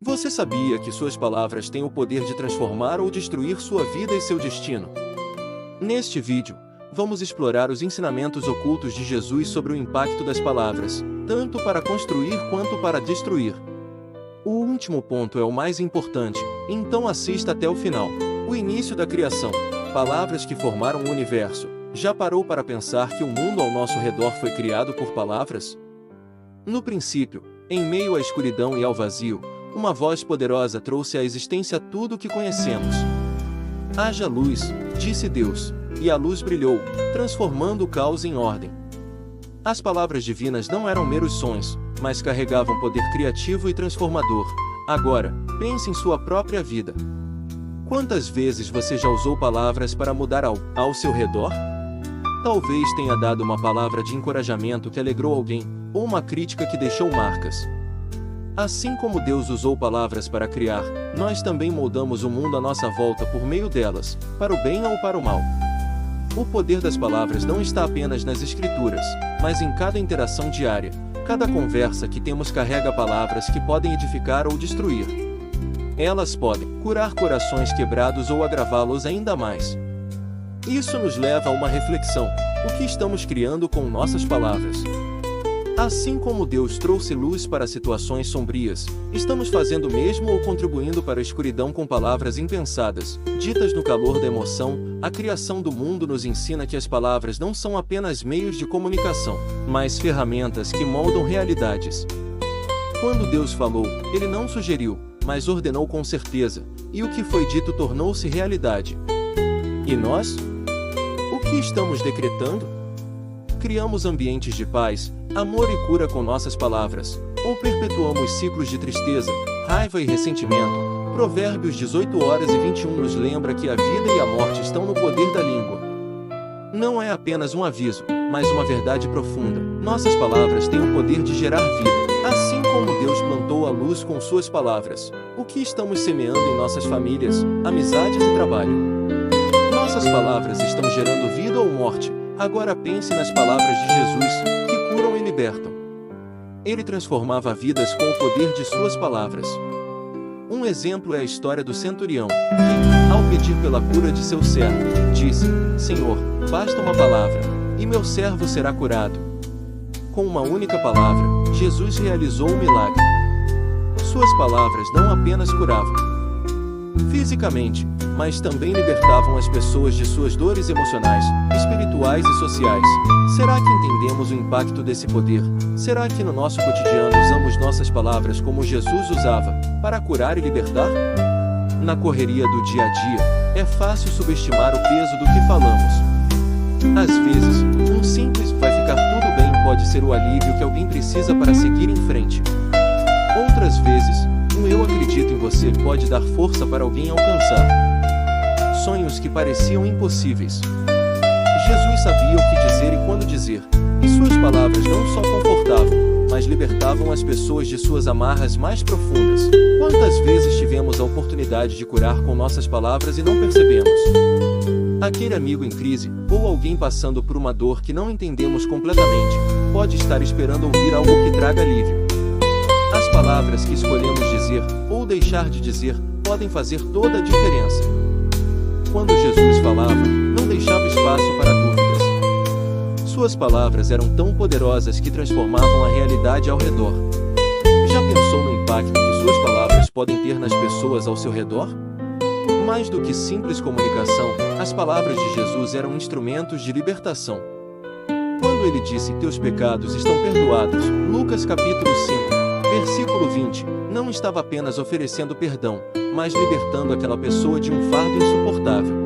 Você sabia que suas palavras têm o poder de transformar ou destruir sua vida e seu destino? Neste vídeo, vamos explorar os ensinamentos ocultos de Jesus sobre o impacto das palavras, tanto para construir quanto para destruir. O último ponto é o mais importante, então assista até o final. O início da criação, palavras que formaram o universo. Já parou para pensar que o mundo ao nosso redor foi criado por palavras? No princípio, em meio à escuridão e ao vazio, uma voz poderosa trouxe à existência tudo o que conhecemos. Haja luz, disse Deus, e a luz brilhou, transformando o caos em ordem. As palavras divinas não eram meros sons, mas carregavam poder criativo e transformador. Agora, pense em sua própria vida. Quantas vezes você já usou palavras para mudar algo ao seu redor? Talvez tenha dado uma palavra de encorajamento que alegrou alguém, ou uma crítica que deixou marcas. Assim como Deus usou palavras para criar, nós também moldamos o mundo à nossa volta por meio delas, para o bem ou para o mal. O poder das palavras não está apenas nas escrituras, mas em cada interação diária. Cada conversa que temos carrega palavras que podem edificar ou destruir. Elas podem curar corações quebrados ou agravá-los ainda mais. Isso nos leva a uma reflexão: o que estamos criando com nossas palavras? Assim como Deus trouxe luz para situações sombrias, estamos fazendo o mesmo ou contribuindo para a escuridão com palavras impensadas, ditas no calor da emoção? A criação do mundo nos ensina que as palavras não são apenas meios de comunicação, mas ferramentas que moldam realidades. Quando Deus falou, Ele não sugeriu, mas ordenou com certeza, e o que foi dito tornou-se realidade. E nós? O que estamos decretando? Criamos ambientes de paz, amor e cura com nossas palavras, ou perpetuamos ciclos de tristeza, raiva e ressentimento? Provérbios 18:21 nos lembra que a vida e a morte estão no poder da língua. Não é apenas um aviso, mas uma verdade profunda. Nossas palavras têm o poder de gerar vida, assim como Deus plantou a luz com suas palavras. O que estamos semeando em nossas famílias, amizades e trabalho? Nossas palavras estão gerando vida ou morte? Agora pense nas palavras de Jesus, que curam e libertam. Ele transformava vidas com o poder de suas palavras. Um exemplo é a história do centurião, que, ao pedir pela cura de seu servo, disse: Senhor, basta uma palavra, e meu servo será curado. Com uma única palavra, Jesus realizou o milagre. Suas palavras não apenas curavam fisicamente, mas também libertavam as pessoas de suas dores emocionais, espirituais e sociais. Será que entendemos o impacto desse poder? Será que no nosso cotidiano usamos nossas palavras como Jesus usava, para curar e libertar? Na correria do dia a dia, é fácil subestimar o peso do que falamos. Às vezes, um simples "vai ficar tudo bem" pode ser o alívio que alguém precisa para seguir em frente. Outras vezes, um "eu acredito em você" pode dar força para alguém alcançar sonhos que pareciam impossíveis. Jesus sabia o que dizer e quando dizer, e suas palavras não só confortavam, mas libertavam as pessoas de suas amarras mais profundas. Quantas vezes tivemos a oportunidade de curar com nossas palavras e não percebemos? Aquele amigo em crise, ou alguém passando por uma dor que não entendemos completamente, pode estar esperando ouvir algo que traga alívio. As palavras que escolhemos dizer, ou deixar de dizer, podem fazer toda a diferença. Quando Jesus falava, não deixava espaço para dúvidas. Suas palavras eram tão poderosas que transformavam a realidade ao redor. Já pensou no impacto que suas palavras podem ter nas pessoas ao seu redor? Mais do que simples comunicação, as palavras de Jesus eram instrumentos de libertação. Quando ele disse: "Teus pecados estão perdoados", Lucas capítulo 5, versículo 20, não estava apenas oferecendo perdão, mas libertando aquela pessoa de um fardo insuportável.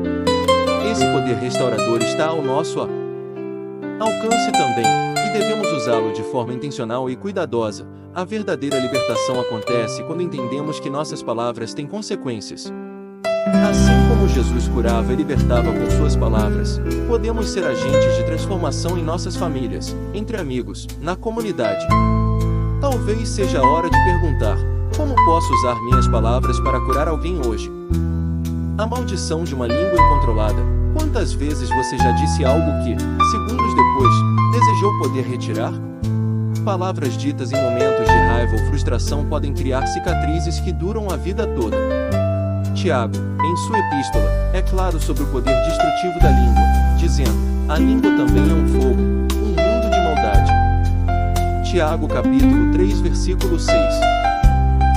Esse poder restaurador está ao nosso alcance também, e devemos usá-lo de forma intencional e cuidadosa. A verdadeira libertação acontece quando entendemos que nossas palavras têm consequências. Assim como Jesus curava e libertava com suas palavras, podemos ser agentes de transformação em nossas famílias, entre amigos, na comunidade. Talvez seja a hora de perguntar: como posso usar minhas palavras para curar alguém hoje? A maldição de uma língua incontrolada. Quantas vezes você já disse algo que, segundos depois, desejou poder retirar? Palavras ditas em momentos de raiva ou frustração podem criar cicatrizes que duram a vida toda. Tiago, em sua epístola, é claro sobre o poder destrutivo da língua, dizendo: a língua também é um fogo, um mundo de maldade. Tiago capítulo 3 versículo 6.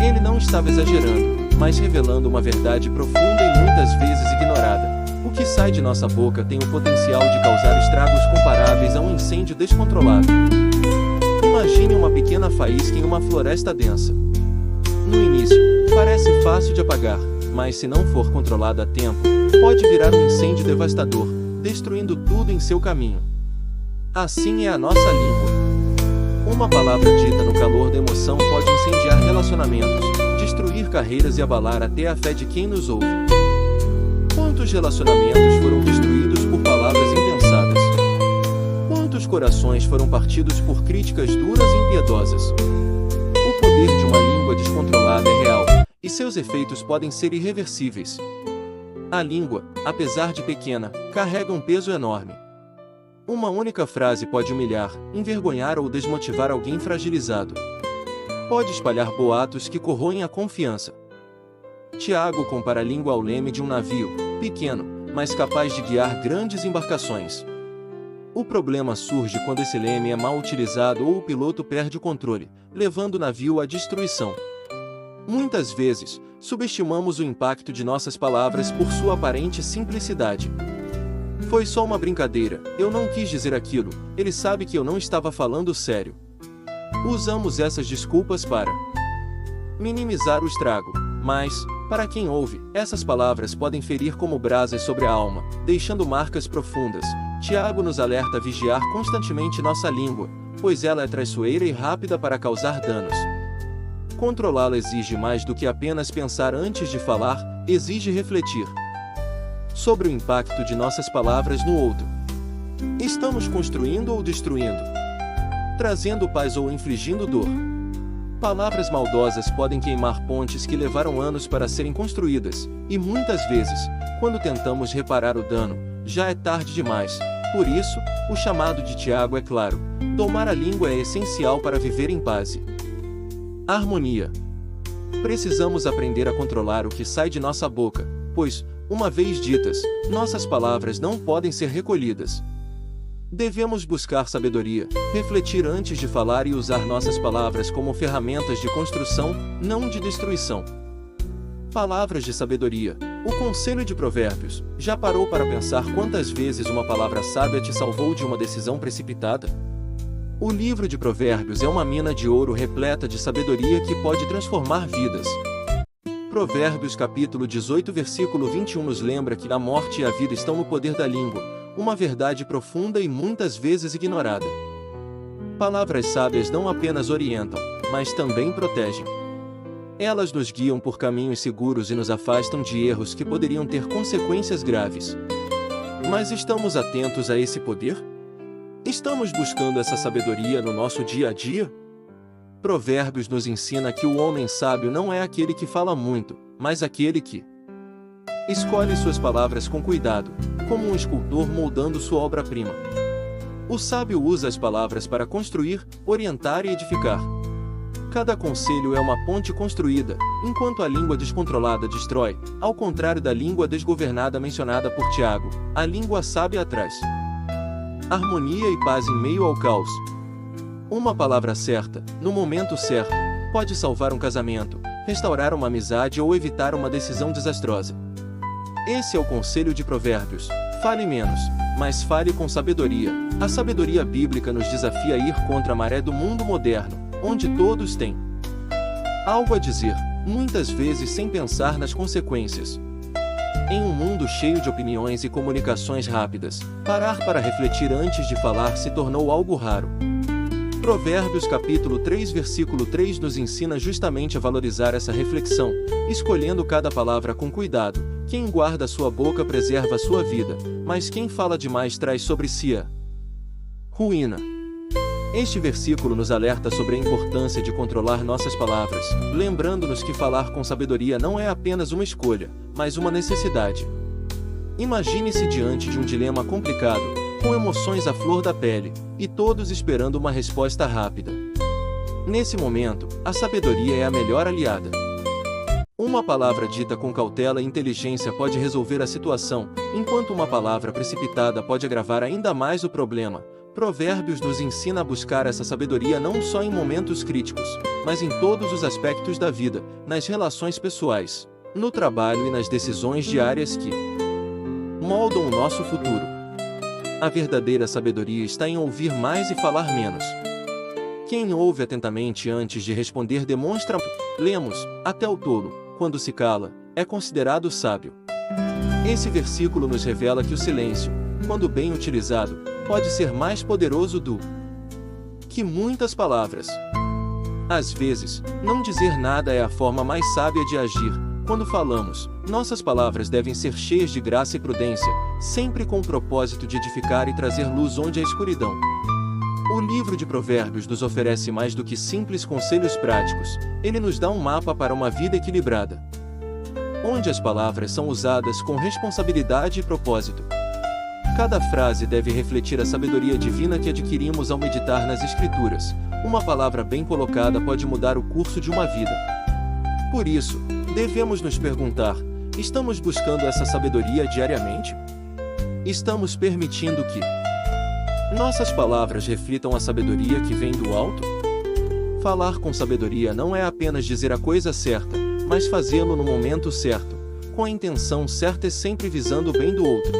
Ele não estava exagerando, mas revelando uma verdade profunda e muitas vezes ignorada. O que sai de nossa boca tem o potencial de causar estragos comparáveis a um incêndio descontrolado. Imagine uma pequena faísca em uma floresta densa. No início, parece fácil de apagar, mas se não for controlada a tempo, pode virar um incêndio devastador, destruindo tudo em seu caminho. Assim é a nossa língua. Uma palavra dita no calor da emoção pode incendiar relacionamentos, destruir carreiras e abalar até a fé de quem nos ouve. Quantos relacionamentos foram destruídos por palavras impensadas? Quantos corações foram partidos por críticas duras e impiedosas? O poder de uma língua descontrolada é real, e seus efeitos podem ser irreversíveis. A língua, apesar de pequena, carrega um peso enorme. Uma única frase pode humilhar, envergonhar ou desmotivar alguém fragilizado. Pode espalhar boatos que corroem a confiança. Tiago compara a língua ao leme de um navio, pequeno, mas capaz de guiar grandes embarcações. O problema surge quando esse leme é mal utilizado ou o piloto perde o controle, levando o navio à destruição. Muitas vezes, subestimamos o impacto de nossas palavras por sua aparente simplicidade. Foi só uma brincadeira, eu não quis dizer aquilo, ele sabe que eu não estava falando sério. Usamos essas desculpas para minimizar o estrago, mas, para quem ouve, essas palavras podem ferir como brasas sobre a alma, deixando marcas profundas. Tiago nos alerta a vigiar constantemente nossa língua, pois ela é traiçoeira e rápida para causar danos. Controlá-la exige mais do que apenas pensar antes de falar, exige refletir sobre o impacto de nossas palavras no outro. Estamos construindo ou destruindo? Trazendo paz ou infligindo dor? Palavras maldosas podem queimar pontes que levaram anos para serem construídas, e muitas vezes, quando tentamos reparar o dano, já é tarde demais. Por isso, o chamado de Tiago é claro: domar a língua é essencial para viver em paz. Harmonia. Precisamos aprender a controlar o que sai de nossa boca, pois, uma vez ditas, nossas palavras não podem ser recolhidas. Devemos buscar sabedoria, refletir antes de falar e usar nossas palavras como ferramentas de construção, não de destruição. Palavras de sabedoria. O Conselho de Provérbios. Já parou para pensar quantas vezes uma palavra sábia te salvou de uma decisão precipitada? O livro de Provérbios é uma mina de ouro repleta de sabedoria que pode transformar vidas. Provérbios capítulo 18 versículo 21 nos lembra que a morte e a vida estão no poder da língua, uma verdade profunda e muitas vezes ignorada. Palavras sábias não apenas orientam, mas também protegem. Elas nos guiam por caminhos seguros e nos afastam de erros que poderiam ter consequências graves. Mas estamos atentos a esse poder? Estamos buscando essa sabedoria no nosso dia a dia? Provérbios nos ensina que o homem sábio não é aquele que fala muito, mas aquele que escolhe suas palavras com cuidado, como um escultor moldando sua obra-prima. O sábio usa as palavras para construir, orientar e edificar. Cada conselho é uma ponte construída, enquanto a língua descontrolada destrói, ao contrário da língua desgovernada mencionada por Tiago, a língua sábia traz harmonia e paz em meio ao caos. Uma palavra certa, no momento certo, pode salvar um casamento, restaurar uma amizade ou evitar uma decisão desastrosa. Esse é o conselho de Provérbios: fale menos, mas fale com sabedoria. A sabedoria bíblica nos desafia a ir contra a maré do mundo moderno, onde todos têm algo a dizer, muitas vezes sem pensar nas consequências. Em um mundo cheio de opiniões e comunicações rápidas, parar para refletir antes de falar se tornou algo raro. Provérbios capítulo 3 versículo 3 nos ensina justamente a valorizar essa reflexão, escolhendo cada palavra com cuidado. Quem guarda sua boca preserva sua vida, mas quem fala demais traz sobre si a ruína. Este versículo nos alerta sobre a importância de controlar nossas palavras, lembrando-nos que falar com sabedoria não é apenas uma escolha, mas uma necessidade. Imagine-se diante de um dilema complicado, com emoções à flor da pele, e todos esperando uma resposta rápida. Nesse momento, a sabedoria é a melhor aliada. Uma palavra dita com cautela e inteligência pode resolver a situação, enquanto uma palavra precipitada pode agravar ainda mais o problema. Provérbios nos ensina a buscar essa sabedoria não só em momentos críticos, mas em todos os aspectos da vida, nas relações pessoais, no trabalho e nas decisões diárias que moldam o nosso futuro. A verdadeira sabedoria está em ouvir mais e falar menos. Quem ouve atentamente antes de responder demonstra, lemos, até o tolo, quando se cala, é considerado sábio. Esse versículo nos revela que o silêncio, quando bem utilizado, pode ser mais poderoso do que muitas palavras. Às vezes, não dizer nada é a forma mais sábia de agir. Quando falamos, nossas palavras devem ser cheias de graça e prudência, sempre com o propósito de edificar e trazer luz onde há escuridão. O livro de Provérbios nos oferece mais do que simples conselhos práticos, ele nos dá um mapa para uma vida equilibrada, onde as palavras são usadas com responsabilidade e propósito. Cada frase deve refletir a sabedoria divina que adquirimos ao meditar nas Escrituras. Uma palavra bem colocada pode mudar o curso de uma vida. Por isso, devemos nos perguntar: estamos buscando essa sabedoria diariamente? Estamos permitindo que nossas palavras reflitam a sabedoria que vem do alto? Falar com sabedoria não é apenas dizer a coisa certa, mas fazê-lo no momento certo, com a intenção certa e sempre visando o bem do outro.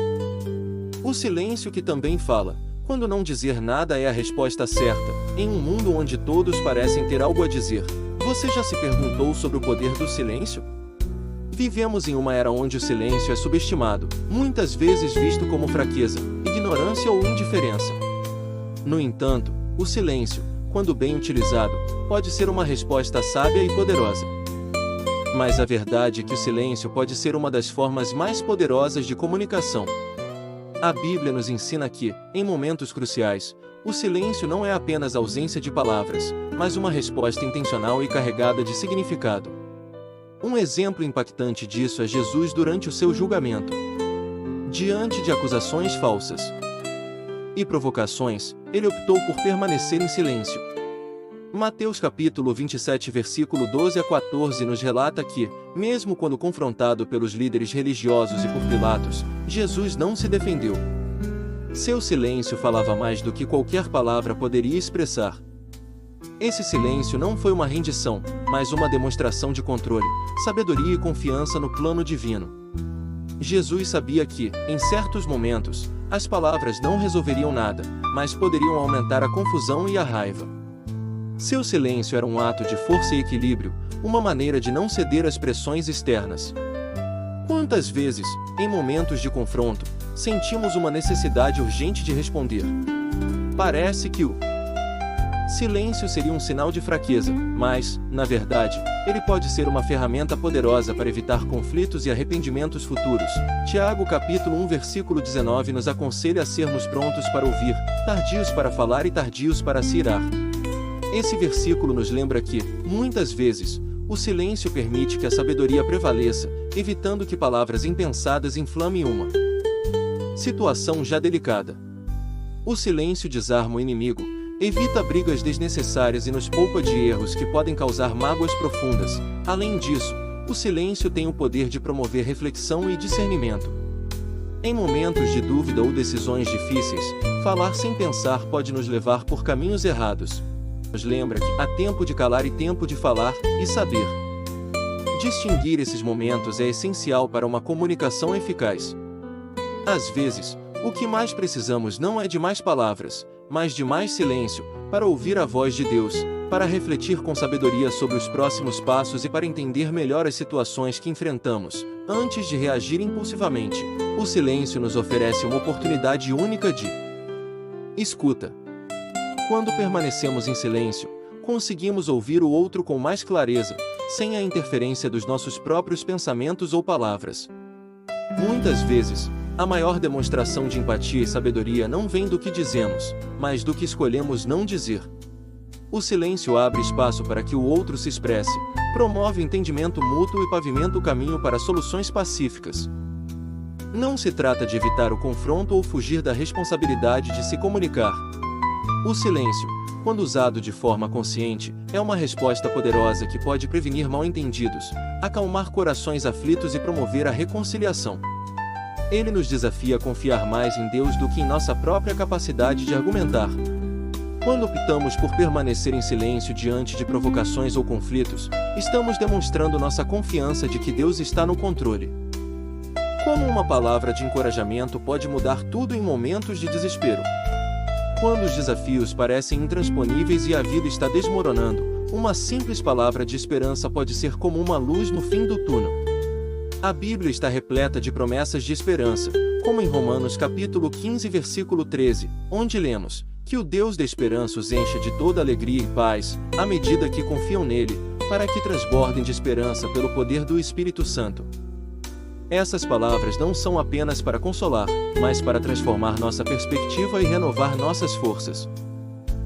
O silêncio que também fala, quando não dizer nada é a resposta certa, em um mundo onde todos parecem ter algo a dizer. Você já se perguntou sobre o poder do silêncio? Vivemos em uma era onde o silêncio é subestimado, muitas vezes visto como fraqueza, ignorância ou indiferença. No entanto, o silêncio, quando bem utilizado, pode ser uma resposta sábia e poderosa. Mas a verdade é que o silêncio pode ser uma das formas mais poderosas de comunicação. A Bíblia nos ensina que, em momentos cruciais, o silêncio não é apenas ausência de palavras, mas uma resposta intencional e carregada de significado. Um exemplo impactante disso é Jesus durante o seu julgamento. Diante de acusações falsas e provocações, ele optou por permanecer em silêncio. Mateus capítulo 27 versículo 12 a 14 nos relata que, mesmo quando confrontado pelos líderes religiosos e por Pilatos, Jesus não se defendeu. Seu silêncio falava mais do que qualquer palavra poderia expressar. Esse silêncio não foi uma rendição, mas uma demonstração de controle, sabedoria e confiança no plano divino. Jesus sabia que, em certos momentos, as palavras não resolveriam nada, mas poderiam aumentar a confusão e a raiva. Seu silêncio era um ato de força e equilíbrio, uma maneira de não ceder às pressões externas. Quantas vezes, em momentos de confronto, sentimos uma necessidade urgente de responder? Parece que o silêncio seria um sinal de fraqueza, mas, na verdade, ele pode ser uma ferramenta poderosa para evitar conflitos e arrependimentos futuros. Tiago capítulo 1 versículo 19 nos aconselha a sermos prontos para ouvir, tardios para falar e tardios para se irar. Esse versículo nos lembra que, muitas vezes, o silêncio permite que a sabedoria prevaleça, evitando que palavras impensadas inflamem uma situação já delicada. O silêncio desarma o inimigo, evita brigas desnecessárias e nos poupa de erros que podem causar mágoas profundas. Além disso, o silêncio tem o poder de promover reflexão e discernimento. Em momentos de dúvida ou decisões difíceis, falar sem pensar pode nos levar por caminhos errados. Nos lembra que há tempo de calar e tempo de falar, e saber distinguir esses momentos é essencial para uma comunicação eficaz. Às vezes, o que mais precisamos não é de mais palavras, mas de mais silêncio, para ouvir a voz de Deus, para refletir com sabedoria sobre os próximos passos e para entender melhor as situações que enfrentamos, antes de reagir impulsivamente. O silêncio nos oferece uma oportunidade única de escuta. Quando permanecemos em silêncio, conseguimos ouvir o outro com mais clareza, sem a interferência dos nossos próprios pensamentos ou palavras. Muitas vezes, a maior demonstração de empatia e sabedoria não vem do que dizemos, mas do que escolhemos não dizer. O silêncio abre espaço para que o outro se expresse, promove entendimento mútuo e pavimenta o caminho para soluções pacíficas. Não se trata de evitar o confronto ou fugir da responsabilidade de se comunicar. O silêncio, quando usado de forma consciente, é uma resposta poderosa que pode prevenir mal-entendidos, acalmar corações aflitos e promover a reconciliação. Ele nos desafia a confiar mais em Deus do que em nossa própria capacidade de argumentar. Quando optamos por permanecer em silêncio diante de provocações ou conflitos, estamos demonstrando nossa confiança de que Deus está no controle. Como uma palavra de encorajamento pode mudar tudo em momentos de desespero? Quando os desafios parecem intransponíveis e a vida está desmoronando, uma simples palavra de esperança pode ser como uma luz no fim do túnel. A Bíblia está repleta de promessas de esperança, como em Romanos capítulo 15, versículo 13, onde lemos que o Deus da esperança os encha de toda alegria e paz, à medida que confiam nele, para que transbordem de esperança pelo poder do Espírito Santo. Essas palavras não são apenas para consolar, mas para transformar nossa perspectiva e renovar nossas forças.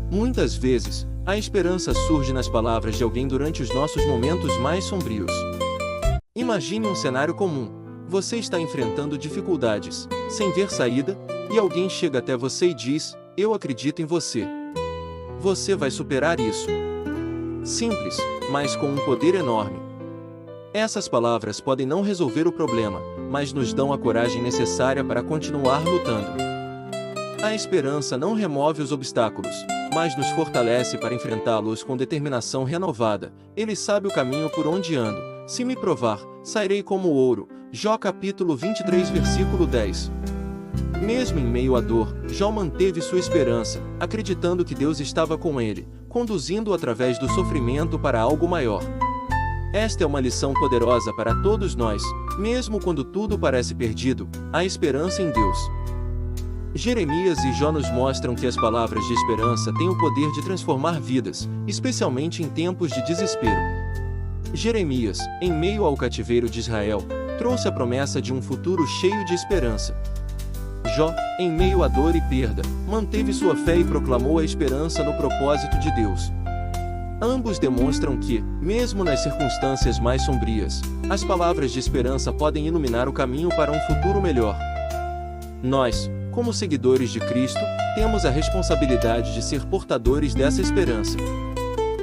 Muitas vezes, a esperança surge nas palavras de alguém durante os nossos momentos mais sombrios. Imagine um cenário comum. Você está enfrentando dificuldades, sem ver saída, e alguém chega até você e diz: "Eu acredito em você. Você vai superar isso." Simples, mas com um poder enorme. Essas palavras podem não resolver o problema, mas nos dão a coragem necessária para continuar lutando. A esperança não remove os obstáculos, mas nos fortalece para enfrentá-los com determinação renovada. Ele sabe o caminho por onde ando. Se me provar, sairei como ouro. Jó capítulo 23, versículo 10. Mesmo em meio à dor, Jó manteve sua esperança, acreditando que Deus estava com ele, conduzindo-o através do sofrimento para algo maior. Esta é uma lição poderosa para todos nós, mesmo quando tudo parece perdido, há esperança em Deus. Jeremias e Jó nos mostram que as palavras de esperança têm o poder de transformar vidas, especialmente em tempos de desespero. Jeremias, em meio ao cativeiro de Israel, trouxe a promessa de um futuro cheio de esperança. Jó, em meio à dor e perda, manteve sua fé e proclamou a esperança no propósito de Deus. Ambos demonstram que, mesmo nas circunstâncias mais sombrias, as palavras de esperança podem iluminar o caminho para um futuro melhor. Nós, como seguidores de Cristo, temos a responsabilidade de ser portadores dessa esperança.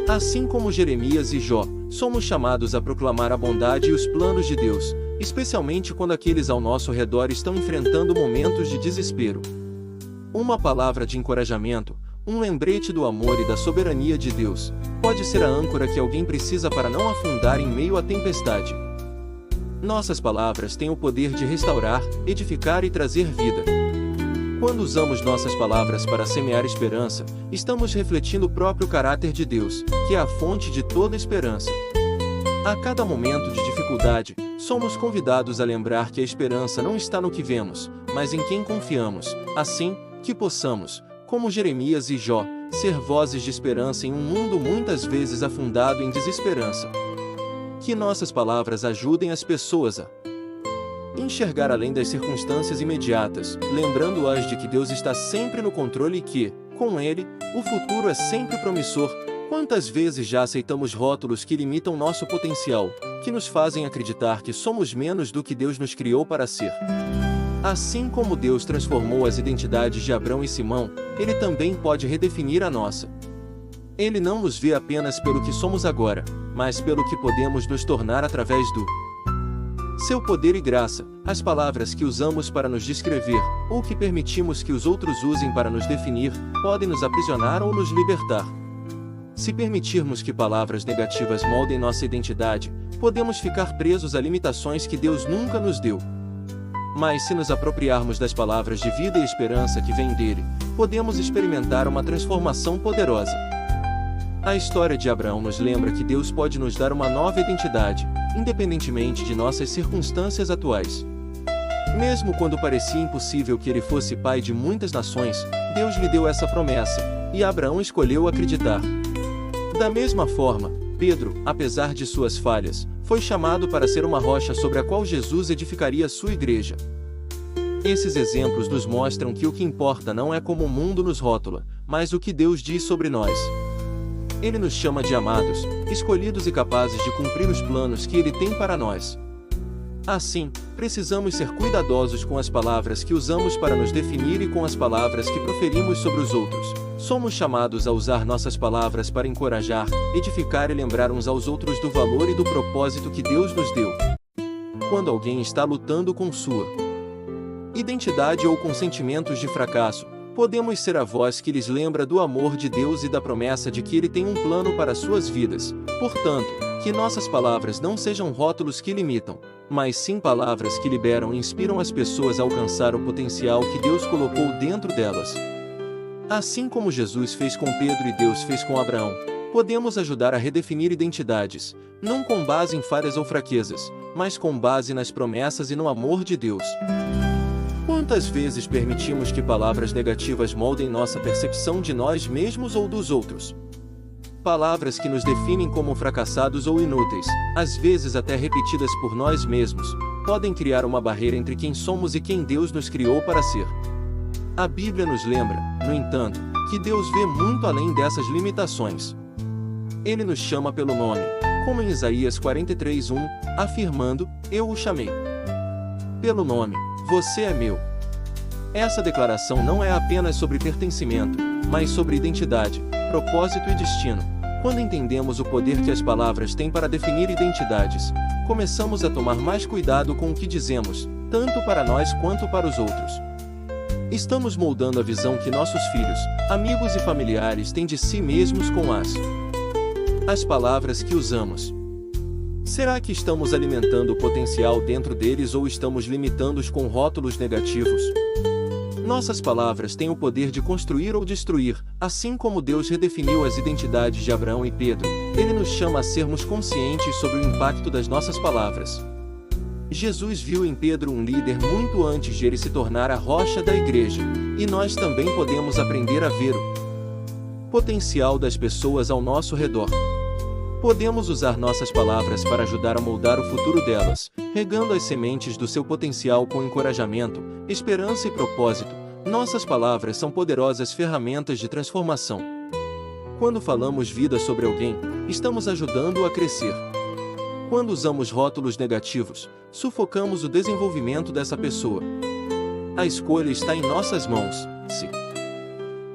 Assim como Jeremias e Jó, somos chamados a proclamar a bondade e os planos de Deus, especialmente quando aqueles ao nosso redor estão enfrentando momentos de desespero. Uma palavra de encorajamento, um lembrete do amor e da soberania de Deus, pode ser a âncora que alguém precisa para não afundar em meio à tempestade. Nossas palavras têm o poder de restaurar, edificar e trazer vida. Quando usamos nossas palavras para semear esperança, estamos refletindo o próprio caráter de Deus, que é a fonte de toda esperança. A cada momento de dificuldade, somos convidados a lembrar que a esperança não está no que vemos, mas em quem confiamos, assim, que possamos, como Jeremias e Jó, ser vozes de esperança em um mundo muitas vezes afundado em desesperança. Que nossas palavras ajudem as pessoas a enxergar além das circunstâncias imediatas, lembrando-as de que Deus está sempre no controle e que, com Ele, o futuro é sempre promissor. Quantas vezes já aceitamos rótulos que limitam nosso potencial, que nos fazem acreditar que somos menos do que Deus nos criou para ser? Assim como Deus transformou as identidades de Abrão e Simão, Ele também pode redefinir a nossa. Ele não nos vê apenas pelo que somos agora, mas pelo que podemos nos tornar através do seu poder e graça. As palavras que usamos para nos descrever, ou que permitimos que os outros usem para nos definir, podem nos aprisionar ou nos libertar. Se permitirmos que palavras negativas moldem nossa identidade, podemos ficar presos a limitações que Deus nunca nos deu. Mas se nos apropriarmos das palavras de vida e esperança que vêm dele, podemos experimentar uma transformação poderosa. A história de Abraão nos lembra que Deus pode nos dar uma nova identidade, independentemente de nossas circunstâncias atuais. Mesmo quando parecia impossível que ele fosse pai de muitas nações, Deus lhe deu essa promessa, e Abraão escolheu acreditar. Da mesma forma, Pedro, apesar de suas falhas, foi chamado para ser uma rocha sobre a qual Jesus edificaria sua igreja. Esses exemplos nos mostram que o que importa não é como o mundo nos rótula, mas o que Deus diz sobre nós. Ele nos chama de amados, escolhidos e capazes de cumprir os planos que Ele tem para nós. Assim, precisamos ser cuidadosos com as palavras que usamos para nos definir e com as palavras que proferimos sobre os outros, Somos chamados a usar nossas palavras para encorajar, edificar e lembrar uns aos outros do valor e do propósito que Deus nos deu. Quando alguém está lutando com sua identidade ou com sentimentos de fracasso, podemos ser a voz que lhes lembra do amor de Deus e da promessa de que Ele tem um plano para suas vidas. Portanto, que nossas palavras não sejam rótulos que limitam, mas sim palavras que liberam e inspiram as pessoas a alcançar o potencial que Deus colocou dentro delas. Assim como Jesus fez com Pedro e Deus fez com Abraão, podemos ajudar a redefinir identidades, não com base em falhas ou fraquezas, mas com base nas promessas e no amor de Deus. Quantas vezes permitimos que palavras negativas moldem nossa percepção de nós mesmos ou dos outros? Palavras que nos definem como fracassados ou inúteis, às vezes até repetidas por nós mesmos, podem criar uma barreira entre quem somos e quem Deus nos criou para ser. A Bíblia nos lembra, no entanto, que Deus vê muito além dessas limitações. Ele nos chama pelo nome, como em Isaías 43:1, afirmando: "Eu o chamei pelo nome, você é meu." Essa declaração não é apenas sobre pertencimento, mas sobre identidade, propósito e destino. Quando entendemos o poder que as palavras têm para definir identidades, começamos a tomar mais cuidado com o que dizemos, tanto para nós quanto para os outros. Estamos moldando a visão que nossos filhos, amigos e familiares têm de si mesmos com as palavras que usamos. Será que estamos alimentando o potencial dentro deles ou estamos limitando-os com rótulos negativos? Nossas palavras têm o poder de construir ou destruir, assim como Deus redefiniu as identidades de Abraão e Pedro. Ele nos chama a sermos conscientes sobre o impacto das nossas palavras. Jesus viu em Pedro um líder muito antes de ele se tornar a rocha da igreja, e nós também podemos aprender a ver o potencial das pessoas ao nosso redor. Podemos usar nossas palavras para ajudar a moldar o futuro delas, regando as sementes do seu potencial com encorajamento, esperança e propósito. Nossas palavras são poderosas ferramentas de transformação. Quando falamos vida sobre alguém, estamos ajudando-o a crescer. Quando usamos rótulos negativos, sufocamos o desenvolvimento dessa pessoa. A escolha está em nossas mãos. Se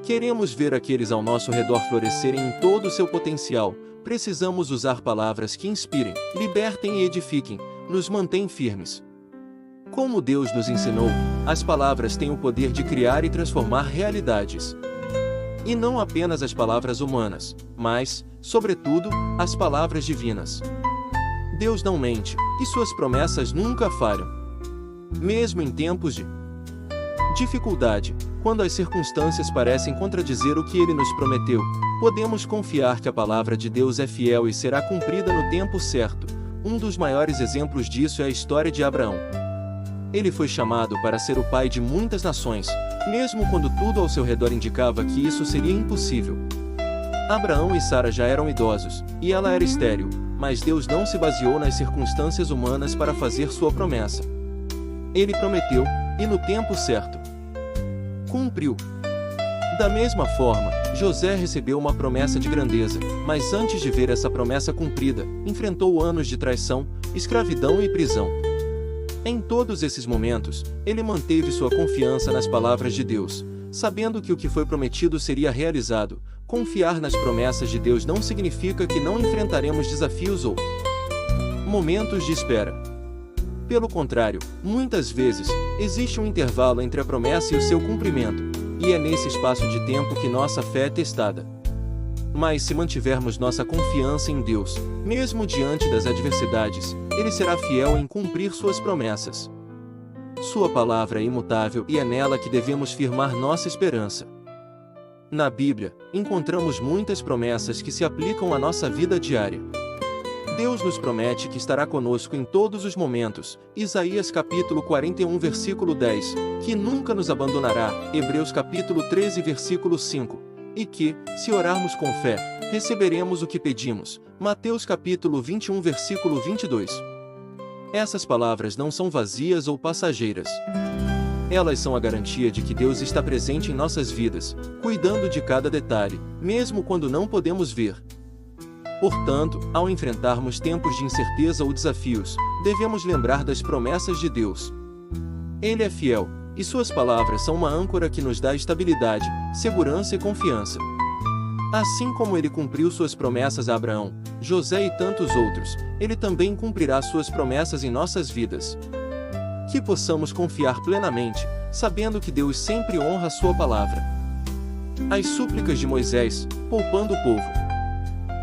queremos ver aqueles ao nosso redor florescerem em todo o seu potencial, precisamos usar palavras que inspirem, libertem e edifiquem, nos mantêm firmes. Como Deus nos ensinou, as palavras têm o poder de criar e transformar realidades. E não apenas as palavras humanas, mas, sobretudo, as palavras divinas. Deus não mente, e suas promessas nunca falham. Mesmo em tempos de dificuldade, quando as circunstâncias parecem contradizer o que Ele nos prometeu, podemos confiar que a palavra de Deus é fiel e será cumprida no tempo certo. Um dos maiores exemplos disso é a história de Abraão. Ele foi chamado para ser o pai de muitas nações, mesmo quando tudo ao seu redor indicava que isso seria impossível. Abraão e Sara já eram idosos, e ela era estéril, mas Deus não se baseou nas circunstâncias humanas para fazer sua promessa. Ele prometeu, e no tempo certo cumpriu. Da mesma forma, José recebeu uma promessa de grandeza, mas antes de ver essa promessa cumprida, enfrentou anos de traição, escravidão e prisão. Em todos esses momentos, ele manteve sua confiança nas palavras de Deus, sabendo que o que foi prometido seria realizado. Confiar nas promessas de Deus não significa que não enfrentaremos desafios ou momentos de espera. Pelo contrário, muitas vezes, existe um intervalo entre a promessa e o seu cumprimento, e é nesse espaço de tempo que nossa fé é testada. Mas se mantivermos nossa confiança em Deus, mesmo diante das adversidades, Ele será fiel em cumprir suas promessas. Sua palavra é imutável e é nela que devemos firmar nossa esperança. Na Bíblia, encontramos muitas promessas que se aplicam à nossa vida diária. Deus nos promete que estará conosco em todos os momentos, Isaías capítulo 41 versículo 10, que nunca nos abandonará, Hebreus capítulo 13 versículo 5, e que, se orarmos com fé, receberemos o que pedimos, Mateus capítulo 21 versículo 22. Essas palavras não são vazias ou passageiras. Elas são a garantia de que Deus está presente em nossas vidas, cuidando de cada detalhe, mesmo quando não podemos ver. Portanto, ao enfrentarmos tempos de incerteza ou desafios, devemos lembrar das promessas de Deus. Ele é fiel, e suas palavras são uma âncora que nos dá estabilidade, segurança e confiança. Assim como ele cumpriu suas promessas a Abraão, José e tantos outros, ele também cumprirá suas promessas em nossas vidas. Que possamos confiar plenamente, sabendo que Deus sempre honra sua palavra. As súplicas de Moisés, poupando o povo.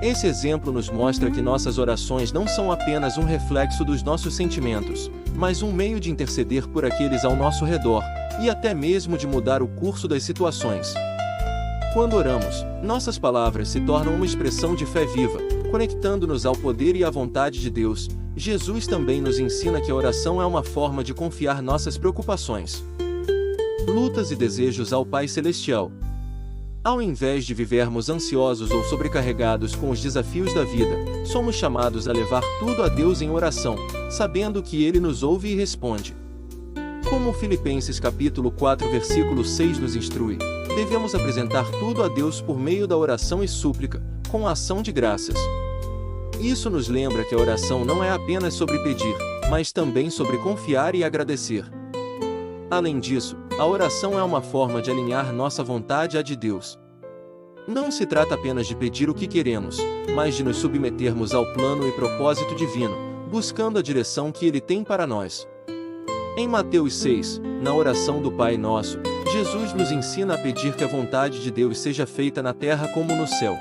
Esse exemplo nos mostra que nossas orações não são apenas um reflexo dos nossos sentimentos, mas um meio de interceder por aqueles ao nosso redor, e até mesmo de mudar o curso das situações. Quando oramos, nossas palavras se tornam uma expressão de fé viva, conectando-nos ao poder e à vontade de Deus. Jesus também nos ensina que a oração é uma forma de confiar nossas preocupações, lutas e desejos ao Pai Celestial. Ao invés de vivermos ansiosos ou sobrecarregados com os desafios da vida, somos chamados a levar tudo a Deus em oração, sabendo que Ele nos ouve e responde. Como Filipenses capítulo 4 versículo 6 nos instrui, devemos apresentar tudo a Deus por meio da oração e súplica, com ação de graças. Isso nos lembra que a oração não é apenas sobre pedir, mas também sobre confiar e agradecer. Além disso, a oração é uma forma de alinhar nossa vontade à de Deus. Não se trata apenas de pedir o que queremos, mas de nos submetermos ao plano e propósito divino, buscando a direção que Ele tem para nós. Em Mateus 6, na oração do Pai Nosso, Jesus nos ensina a pedir que a vontade de Deus seja feita na terra como no céu.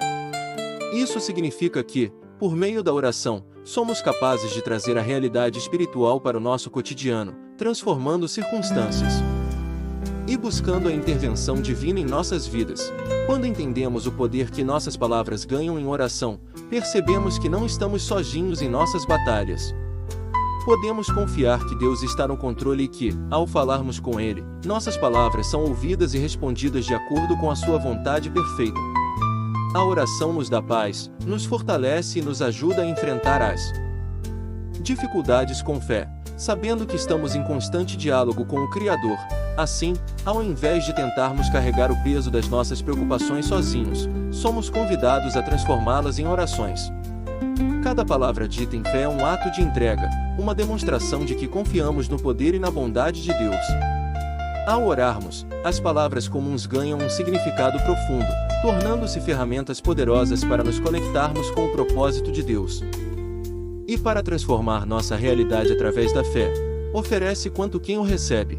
Isso significa que, por meio da oração, somos capazes de trazer a realidade espiritual para o nosso cotidiano, transformando circunstâncias e buscando a intervenção divina em nossas vidas. Quando entendemos o poder que nossas palavras ganham em oração, percebemos que não estamos sozinhos em nossas batalhas. Podemos confiar que Deus está no controle e que, ao falarmos com Ele, nossas palavras são ouvidas e respondidas de acordo com a sua vontade perfeita. A oração nos dá paz, nos fortalece e nos ajuda a enfrentar as dificuldades com fé, sabendo que estamos em constante diálogo com o Criador. Assim, ao invés de tentarmos carregar o peso das nossas preocupações sozinhos, somos convidados a transformá-las em orações. Cada palavra dita em fé é um ato de entrega, uma demonstração de que confiamos no poder e na bondade de Deus. Ao orarmos, as palavras comuns ganham um significado profundo, tornando-se ferramentas poderosas para nos conectarmos com o propósito de Deus. E para transformar nossa realidade através da fé, oferece quanto quem o recebe.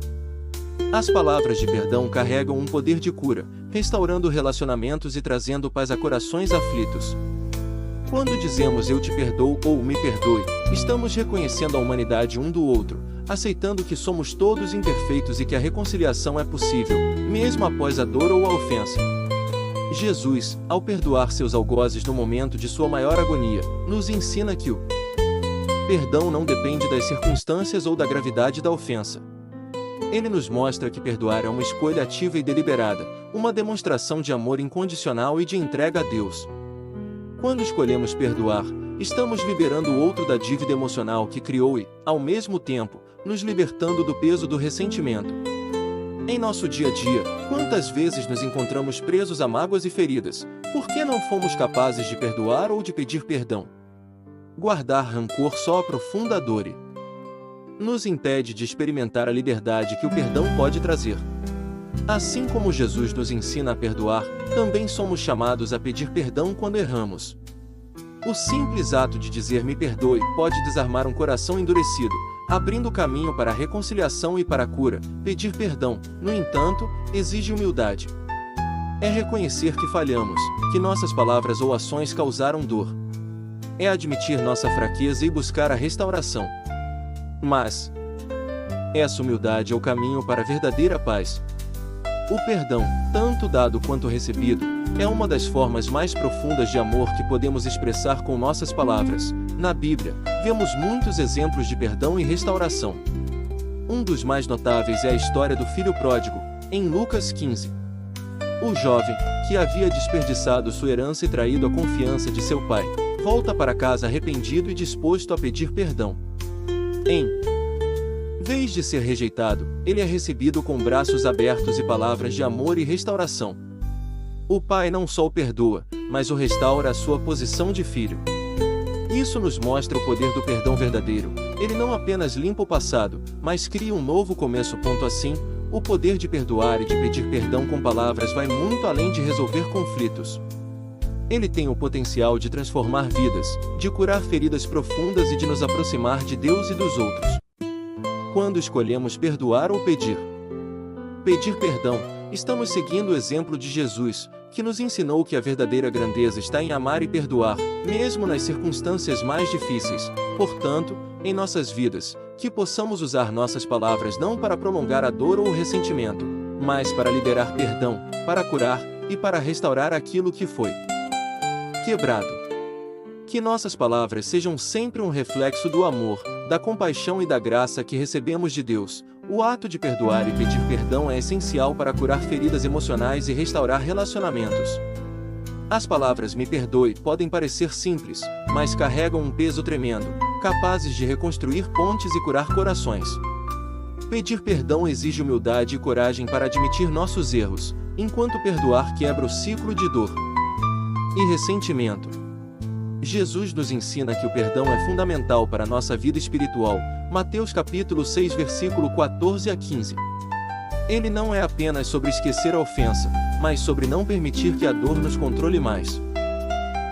As palavras de perdão carregam um poder de cura, restaurando relacionamentos e trazendo paz a corações aflitos. Quando dizemos eu te perdoo ou me perdoe, estamos reconhecendo a humanidade um do outro, aceitando que somos todos imperfeitos e que a reconciliação é possível, mesmo após a dor ou a ofensa. Jesus, ao perdoar seus algozes no momento de sua maior agonia, nos ensina que o perdão não depende das circunstâncias ou da gravidade da ofensa. Ele nos mostra que perdoar é uma escolha ativa e deliberada, uma demonstração de amor incondicional e de entrega a Deus. Quando escolhemos perdoar, estamos liberando o outro da dívida emocional que criou e, ao mesmo tempo, nos libertando do peso do ressentimento. Em nosso dia a dia, quantas vezes nos encontramos presos a mágoas e feridas, por que não fomos capazes de perdoar ou de pedir perdão? Guardar rancor só aprofunda a dor e nos impede de experimentar a liberdade que o perdão pode trazer. Assim como Jesus nos ensina a perdoar, também somos chamados a pedir perdão quando erramos. O simples ato de dizer me perdoe pode desarmar um coração endurecido, abrindo caminho para a reconciliação e para a cura. Pedir perdão, no entanto, exige humildade. É reconhecer que falhamos, que nossas palavras ou ações causaram dor. É admitir nossa fraqueza e buscar a restauração. Mas essa humildade é o caminho para a verdadeira paz. O perdão, tanto dado quanto recebido, é uma das formas mais profundas de amor que podemos expressar com nossas palavras. Na Bíblia, vemos muitos exemplos de perdão e restauração. Um dos mais notáveis é a história do filho pródigo, em Lucas 15. O jovem, que havia desperdiçado sua herança e traído a confiança de seu pai, volta para casa arrependido e disposto a pedir perdão. Em vez de ser rejeitado, ele é recebido com braços abertos e palavras de amor e restauração. O pai não só o perdoa, mas o restaura à sua posição de filho. Isso nos mostra o poder do perdão verdadeiro. Ele não apenas limpa o passado, mas cria um novo começo. Assim, o poder de perdoar e de pedir perdão com palavras vai muito além de resolver conflitos. Ele tem o potencial de transformar vidas, de curar feridas profundas e de nos aproximar de Deus e dos outros. Quando escolhemos perdoar ou pedir perdão, estamos seguindo o exemplo de Jesus, que nos ensinou que a verdadeira grandeza está em amar e perdoar, mesmo nas circunstâncias mais difíceis. Portanto, em nossas vidas, que possamos usar nossas palavras não para prolongar a dor ou o ressentimento, mas para liberar perdão, para curar e para restaurar aquilo que foi quebrado. Que nossas palavras sejam sempre um reflexo do amor, da compaixão e da graça que recebemos de Deus. O ato de perdoar e pedir perdão é essencial para curar feridas emocionais e restaurar relacionamentos. As palavras "me perdoe" podem parecer simples, mas carregam um peso tremendo, capazes de reconstruir pontes e curar corações. Pedir perdão exige humildade e coragem para admitir nossos erros, enquanto perdoar quebra o ciclo de dor e ressentimento. Jesus nos ensina que o perdão é fundamental para a nossa vida espiritual. Mateus capítulo 6 versículo 14 a 15. Ele não é apenas sobre esquecer a ofensa, mas sobre não permitir que a dor nos controle mais.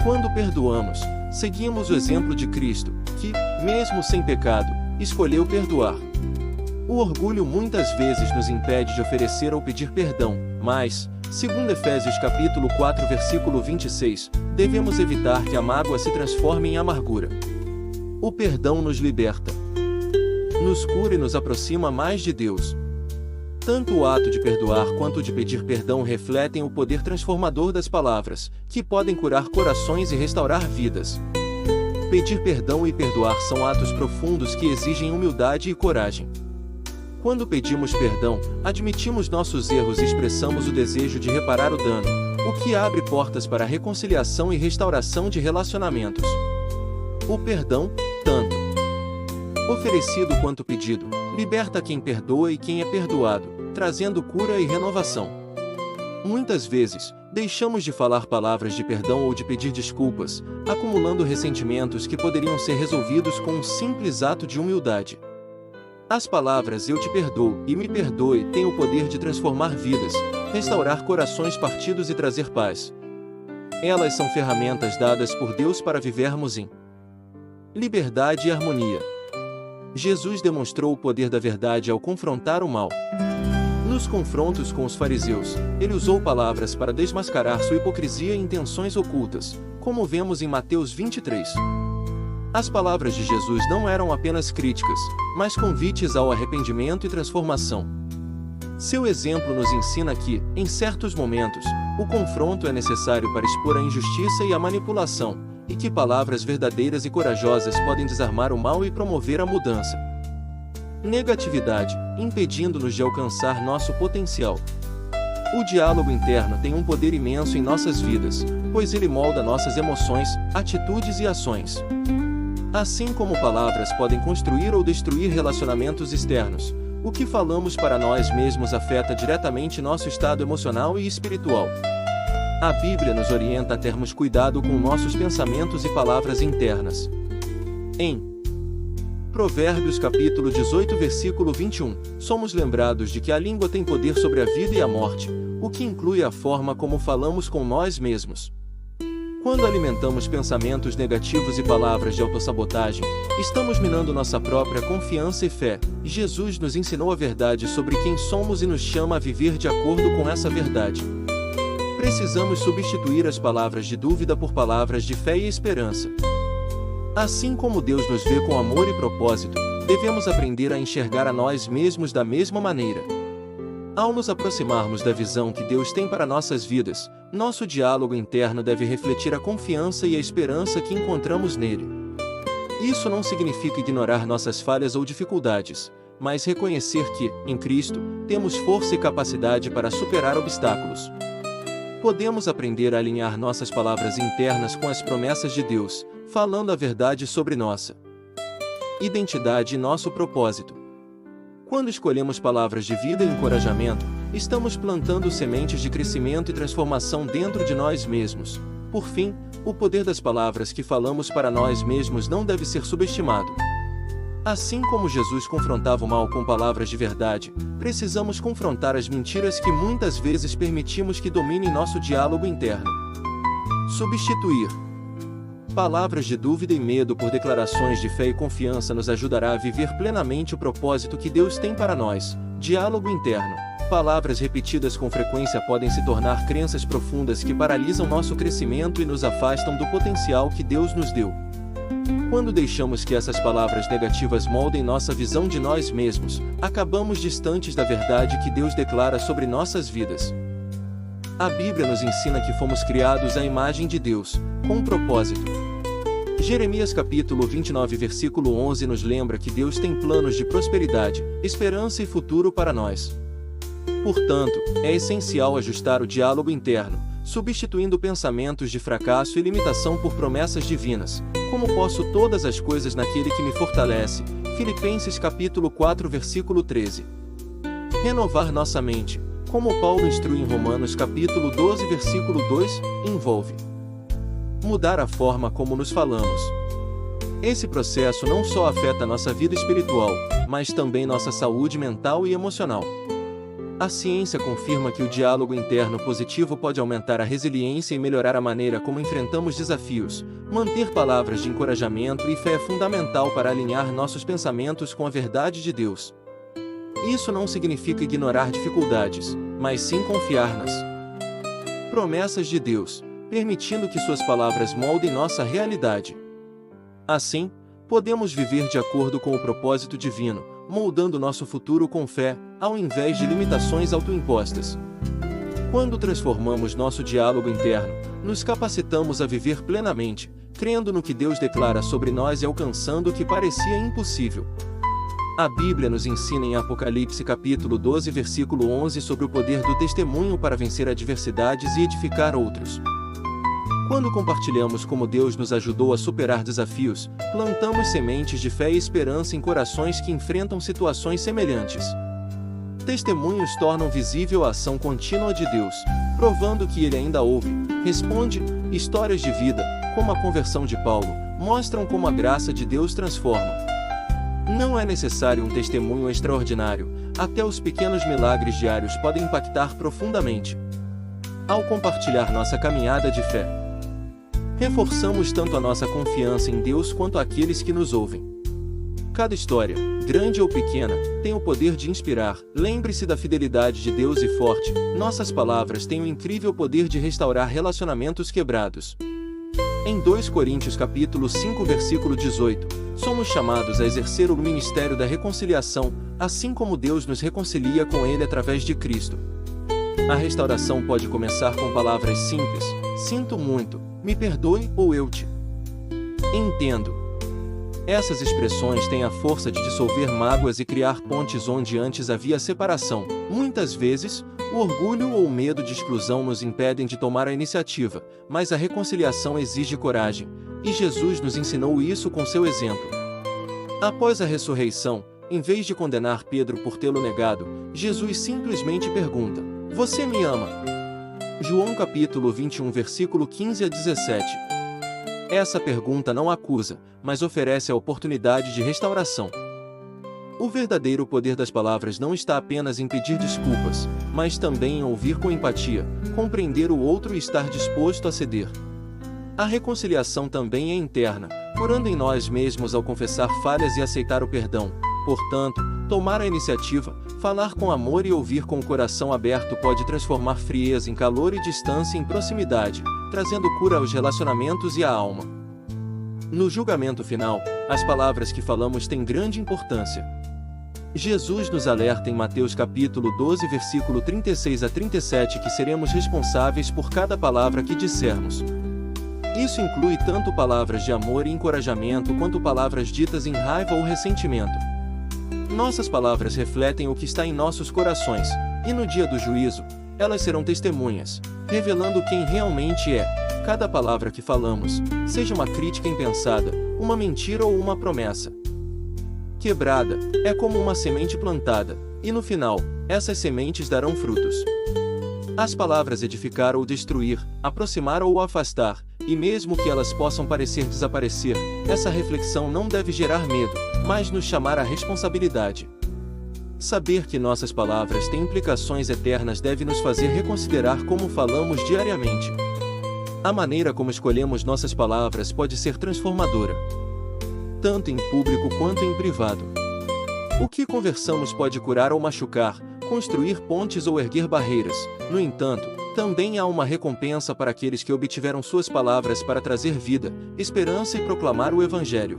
Quando perdoamos, seguimos o exemplo de Cristo, que, mesmo sem pecado, escolheu perdoar. O orgulho muitas vezes nos impede de oferecer ou pedir perdão, mas, segundo Efésios capítulo 4 versículo 26, devemos evitar que a mágoa se transforme em amargura. O perdão nos liberta, nos cura e nos aproxima mais de Deus. Tanto o ato de perdoar quanto o de pedir perdão refletem o poder transformador das palavras, que podem curar corações e restaurar vidas. Pedir perdão e perdoar são atos profundos que exigem humildade e coragem. Quando pedimos perdão, admitimos nossos erros e expressamos o desejo de reparar o dano, o que abre portas para a reconciliação e restauração de relacionamentos. O perdão, tanto oferecido quanto pedido, liberta quem perdoa e quem é perdoado, trazendo cura e renovação. Muitas vezes, deixamos de falar palavras de perdão ou de pedir desculpas, acumulando ressentimentos que poderiam ser resolvidos com um simples ato de humildade. As palavras "eu te perdoo" e "me perdoe" têm o poder de transformar vidas, restaurar corações partidos e trazer paz. Elas são ferramentas dadas por Deus para vivermos em liberdade e harmonia. Jesus demonstrou o poder da verdade ao confrontar o mal. Nos confrontos com os fariseus, ele usou palavras para desmascarar sua hipocrisia e intenções ocultas, como vemos em Mateus 23. As palavras de Jesus não eram apenas críticas, mas convites ao arrependimento e transformação. Seu exemplo nos ensina que, em certos momentos, o confronto é necessário para expor a injustiça e a manipulação, e que palavras verdadeiras e corajosas podem desarmar o mal e promover a mudança. Negatividade, impedindo-nos de alcançar nosso potencial. O diálogo interno tem um poder imenso em nossas vidas, pois ele molda nossas emoções, atitudes e ações. Assim como palavras podem construir ou destruir relacionamentos externos, o que falamos para nós mesmos afeta diretamente nosso estado emocional e espiritual. A Bíblia nos orienta a termos cuidado com nossos pensamentos e palavras internas. Em Provérbios capítulo 18 versículo 21, somos lembrados de que a língua tem poder sobre a vida e a morte, o que inclui a forma como falamos com nós mesmos. Quando alimentamos pensamentos negativos e palavras de autossabotagem, estamos minando nossa própria confiança e fé. Jesus nos ensinou a verdade sobre quem somos e nos chama a viver de acordo com essa verdade. Precisamos substituir as palavras de dúvida por palavras de fé e esperança. Assim como Deus nos vê com amor e propósito, devemos aprender a enxergar a nós mesmos da mesma maneira. Ao nos aproximarmos da visão que Deus tem para nossas vidas, nosso diálogo interno deve refletir a confiança e a esperança que encontramos nele. Isso não significa ignorar nossas falhas ou dificuldades, mas reconhecer que, em Cristo, temos força e capacidade para superar obstáculos. Podemos aprender a alinhar nossas palavras internas com as promessas de Deus, falando a verdade sobre nossa identidade e nosso propósito. Quando escolhemos palavras de vida e encorajamento, estamos plantando sementes de crescimento e transformação dentro de nós mesmos. Por fim, o poder das palavras que falamos para nós mesmos não deve ser subestimado. Assim como Jesus confrontava o mal com palavras de verdade, precisamos confrontar as mentiras que muitas vezes permitimos que dominem nosso diálogo interno. Substituir palavras de dúvida e medo por declarações de fé e confiança nos ajudará a viver plenamente o propósito que Deus tem para nós. Diálogo interno. Palavras repetidas com frequência podem se tornar crenças profundas que paralisam nosso crescimento e nos afastam do potencial que Deus nos deu. Quando deixamos que essas palavras negativas moldem nossa visão de nós mesmos, acabamos distantes da verdade que Deus declara sobre nossas vidas. A Bíblia nos ensina que fomos criados à imagem de Deus, com um propósito. Jeremias capítulo 29 versículo 11 nos lembra que Deus tem planos de prosperidade, esperança e futuro para nós. Portanto, é essencial ajustar o diálogo interno, substituindo pensamentos de fracasso e limitação por promessas divinas. Como posso todas as coisas naquele que me fortalece? Filipenses capítulo 4 versículo 13. Renovar nossa mente, como Paulo instrui em Romanos capítulo 12 versículo 2, envolve mudar a forma como nos falamos. Esse processo não só afeta nossa vida espiritual, mas também nossa saúde mental e emocional. A ciência confirma que o diálogo interno positivo pode aumentar a resiliência e melhorar a maneira como enfrentamos desafios. Manter palavras de encorajamento e fé é fundamental para alinhar nossos pensamentos com a verdade de Deus. Isso não significa ignorar dificuldades, mas sim confiar nas promessas de Deus, permitindo que suas palavras moldem nossa realidade. Assim, podemos viver de acordo com o propósito divino, moldando nosso futuro com fé, ao invés de limitações autoimpostas. Quando transformamos nosso diálogo interno, nos capacitamos a viver plenamente, crendo no que Deus declara sobre nós e alcançando o que parecia impossível. A Bíblia nos ensina em Apocalipse capítulo 12 versículo 11 sobre o poder do testemunho para vencer adversidades e edificar outros. Quando compartilhamos como Deus nos ajudou a superar desafios, plantamos sementes de fé e esperança em corações que enfrentam situações semelhantes. Testemunhos tornam visível a ação contínua de Deus, provando que Ele ainda ouve, responde. Histórias de vida, como a conversão de Paulo, mostram como a graça de Deus transforma. Não é necessário um testemunho extraordinário, até os pequenos milagres diários podem impactar profundamente. Ao compartilhar nossa caminhada de fé, reforçamos tanto a nossa confiança em Deus quanto aqueles que nos ouvem. Cada história, grande ou pequena, tem o poder de inspirar. Lembre-se da fidelidade de Deus e forte, nossas palavras têm o incrível poder de restaurar relacionamentos quebrados. Em 2 Coríntios capítulo 5 versículo 18, somos chamados a exercer o ministério da reconciliação, assim como Deus nos reconcilia com Ele através de Cristo. A restauração pode começar com palavras simples: sinto muito, me perdoe ou eu te entendo. Essas expressões têm a força de dissolver mágoas e criar pontes onde antes havia separação. Muitas vezes, o orgulho ou o medo de exclusão nos impedem de tomar a iniciativa, mas a reconciliação exige coragem, e Jesus nos ensinou isso com seu exemplo. Após a ressurreição, em vez de condenar Pedro por tê-lo negado, Jesus simplesmente pergunta: você me ama? João capítulo 21 versículo 15 a 17. Essa pergunta não acusa, mas oferece a oportunidade de restauração. O verdadeiro poder das palavras não está apenas em pedir desculpas, mas também em ouvir com empatia, compreender o outro e estar disposto a ceder. A reconciliação também é interna, curando em nós mesmos ao confessar falhas e aceitar o perdão. Portanto, tomar a iniciativa, falar com amor e ouvir com o coração aberto pode transformar frieza em calor e distância em proximidade, trazendo cura aos relacionamentos e à alma. No julgamento final, as palavras que falamos têm grande importância. Jesus nos alerta em Mateus capítulo 12 versículo 36 a 37 que seremos responsáveis por cada palavra que dissermos. Isso inclui tanto palavras de amor e encorajamento quanto palavras ditas em raiva ou ressentimento. Nossas palavras refletem o que está em nossos corações, e no dia do juízo, elas serão testemunhas, revelando quem realmente é. Cada palavra que falamos, seja uma crítica impensada, uma mentira ou uma promessa quebrada, é como uma semente plantada, e no final, essas sementes darão frutos. As palavras edificar ou destruir, aproximar ou afastar, E mesmo que elas possam parecer desaparecer, essa reflexão não deve gerar medo, mas nos chamar à responsabilidade. Saber que nossas palavras têm implicações eternas deve nos fazer reconsiderar como falamos diariamente. A maneira como escolhemos nossas palavras pode ser transformadora, tanto em público quanto em privado. O que conversamos pode curar ou machucar, construir pontes ou erguer barreiras. No entanto, também há uma recompensa para aqueles que obtiveram suas palavras para trazer vida, esperança e proclamar o Evangelho.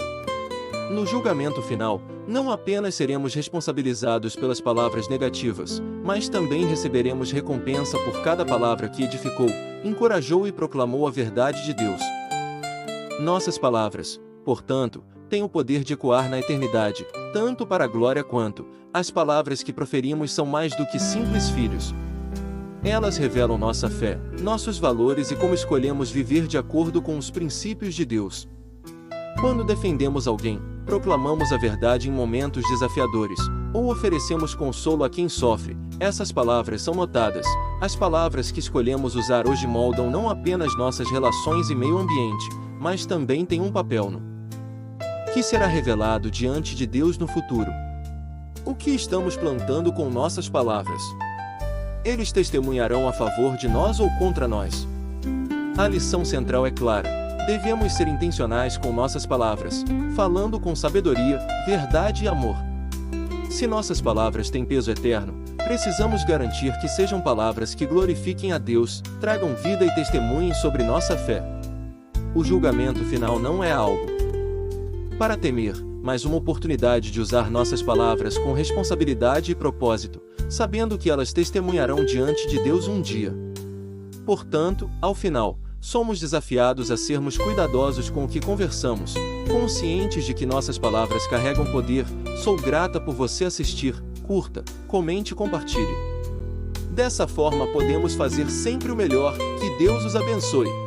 No julgamento final, não apenas seremos responsabilizados pelas palavras negativas, mas também receberemos recompensa por cada palavra que edificou, encorajou e proclamou a verdade de Deus. Nossas palavras, portanto, têm o poder de ecoar na eternidade, tanto para a glória quanto as palavras que proferimos são mais do que simples filhos. Elas revelam nossa fé, nossos valores e como escolhemos viver de acordo com os princípios de Deus. Quando defendemos alguém, proclamamos a verdade em momentos desafiadores, ou oferecemos consolo a quem sofre, essas palavras são notadas. As palavras que escolhemos usar hoje moldam não apenas nossas relações e meio ambiente, mas também têm um papel no que será revelado diante de Deus no futuro. O que estamos plantando com nossas palavras? Eles testemunharão a favor de nós ou contra nós? A lição central é clara: devemos ser intencionais com nossas palavras, falando com sabedoria, verdade e amor. Se nossas palavras têm peso eterno, precisamos garantir que sejam palavras que glorifiquem a Deus, tragam vida e testemunhem sobre nossa fé. O julgamento final não é algo para temer, mas uma oportunidade de usar nossas palavras com responsabilidade e propósito, sabendo que elas testemunharão diante de Deus um dia. Portanto, ao final, somos desafiados a sermos cuidadosos com o que conversamos, conscientes de que nossas palavras carregam poder. Sou grata por você assistir, curta, comente e compartilhe. Dessa forma podemos fazer sempre o melhor. Que Deus os abençoe.